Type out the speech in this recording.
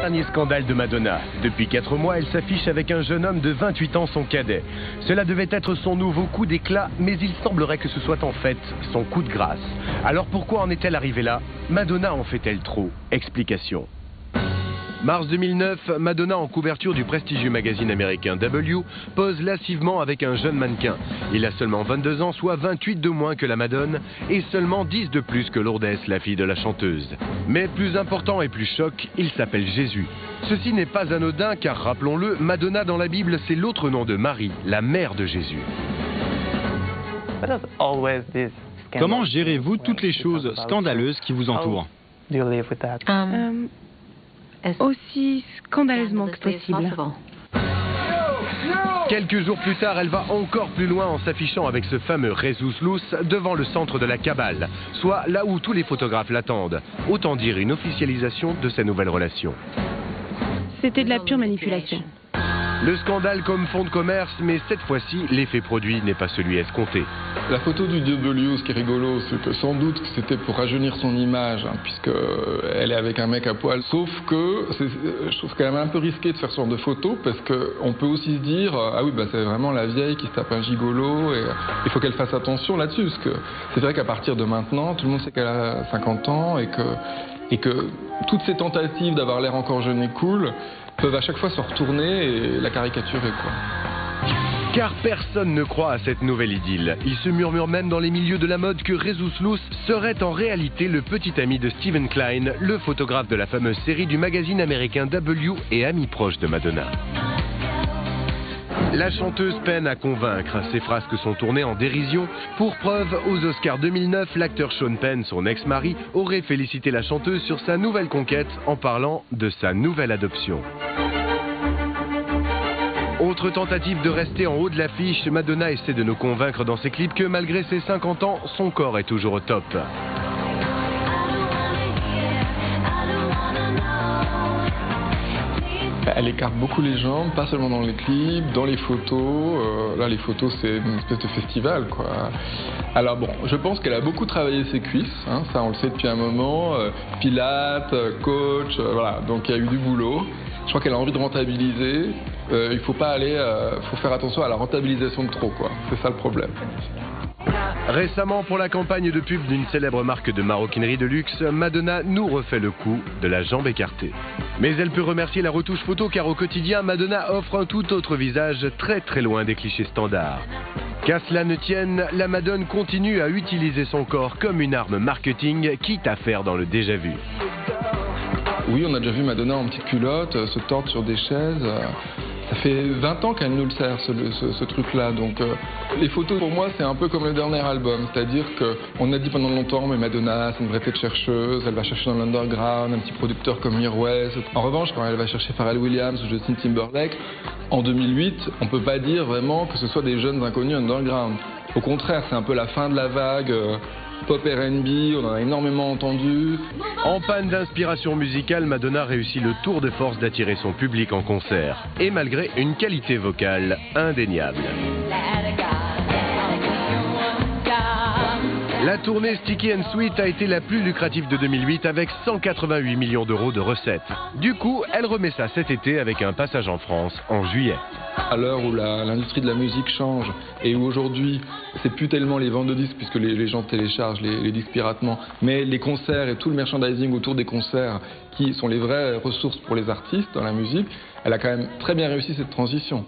Dernier scandale de Madonna. Depuis 4 mois, elle s'affiche avec un jeune homme de 28 ans, son cadet. Cela devait être son nouveau coup d'éclat, mais il semblerait que ce soit en fait son coup de grâce. Alors pourquoi en est-elle arrivée là? Madonna en fait-elle trop? Explication. Mars 2009, Madonna, en couverture du prestigieux magazine américain W, pose lascivement avec un jeune mannequin. Il a seulement 22 ans, soit 28 de moins que la Madone, et seulement 10 de plus que Lourdes, la fille de la chanteuse. Mais plus important et plus choc, il s'appelle Jésus. Ceci n'est pas anodin car, rappelons-le, Madonna dans la Bible, c'est l'autre nom de Marie, la mère de Jésus. Comment gérez-vous toutes les choses scandaleuses qui vous entourent? Aussi scandaleusement que possible. Quelques jours plus tard, elle va encore plus loin en s'affichant avec ce fameux Jesus Luz devant le centre de la Kabbale, soit là où tous les photographes l'attendent. Autant dire une officialisation de sa nouvelle relation. C'était de la pure manipulation. Le scandale comme fond de commerce, mais cette fois-ci, l'effet produit n'est pas celui escompté. La photo du W, ce qui est rigolo, c'est que sans doute que c'était pour rajeunir son image, puisqu'elle est avec un mec à poil. Sauf que je trouve quand même un peu risqué de faire ce genre de photo, parce qu'on peut aussi se dire, ah oui, bah, c'est vraiment la vieille qui se tape un gigolo, et il faut qu'elle fasse attention là-dessus, parce que c'est vrai qu'à partir de maintenant, tout le monde sait qu'elle a 50 ans, et que toutes ces tentatives d'avoir l'air encore jeune et cool peuvent à chaque fois se retourner et la caricaturer, quoi. Car personne ne croit à cette nouvelle idylle. Il se murmure même dans les milieux de la mode que Jesus Luz serait en réalité le petit ami de Steven Klein, le photographe de la fameuse série du magazine américain W et ami proche de Madonna. La chanteuse peine à convaincre. Ses frasques sont tournées en dérision. Pour preuve, aux Oscars 2009, l'acteur Sean Penn, son ex-mari, aurait félicité la chanteuse sur sa nouvelle conquête en parlant de sa nouvelle adoption. Autre tentative de rester en haut de l'affiche, Madonna essaie de nous convaincre dans ses clips que malgré ses 50 ans, son corps est toujours au top. Elle écarte beaucoup les jambes, pas seulement dans les clips, dans les photos. Là, les photos, c'est une espèce de festival, quoi. Alors bon, je pense qu'elle a beaucoup travaillé ses cuisses, hein, ça on le sait depuis un moment. Pilates, coach, voilà, donc il y a eu du boulot. Je crois qu'elle a envie de rentabiliser. Il faut pas aller, faut faire attention à la rentabilisation de trop, quoi. C'est ça le problème. Récemment, pour la campagne de pub d'une célèbre marque de maroquinerie de luxe, Madonna nous refait le coup de la jambe écartée. Mais elle peut remercier la retouche photo car au quotidien, Madonna offre un tout autre visage très loin des clichés standards. Qu'à cela ne tienne, la Madone continue à utiliser son corps comme une arme marketing, quitte à faire dans le déjà-vu. Oui, on a déjà vu Madonna en petite culotte, se tordre sur des chaises. Ça fait 20 ans qu'elle nous le sert, ce truc-là. Donc, les photos, pour moi, c'est un peu comme le dernier album. C'est-à-dire qu'on a dit pendant longtemps, mais Madonna, c'est une vraie tête chercheuse. Elle va chercher dans l'underground un petit producteur comme Kanye West. En revanche, quand elle va chercher Pharrell Williams ou Justin Timberlake, en 2008, on peut pas dire vraiment que ce soit des jeunes inconnus underground. Au contraire, c'est un peu la fin de la vague. Pop R&B, on en a énormément entendu. En panne d'inspiration musicale, Madonna réussit le tour de force d'attirer son public en concert. Et malgré une qualité vocale indéniable. La tournée Sticky and Sweet a été la plus lucrative de 2008 avec 188 millions d'euros de recettes. Du coup, elle remet ça cet été avec un passage en France en juillet. À l'heure où l'industrie de la musique change et où aujourd'hui, c'est plus tellement les ventes de disques puisque les gens téléchargent les disques piratement, mais les concerts et tout le merchandising autour des concerts qui sont les vraies ressources pour les artistes dans la musique, elle a quand même très bien réussi cette transition.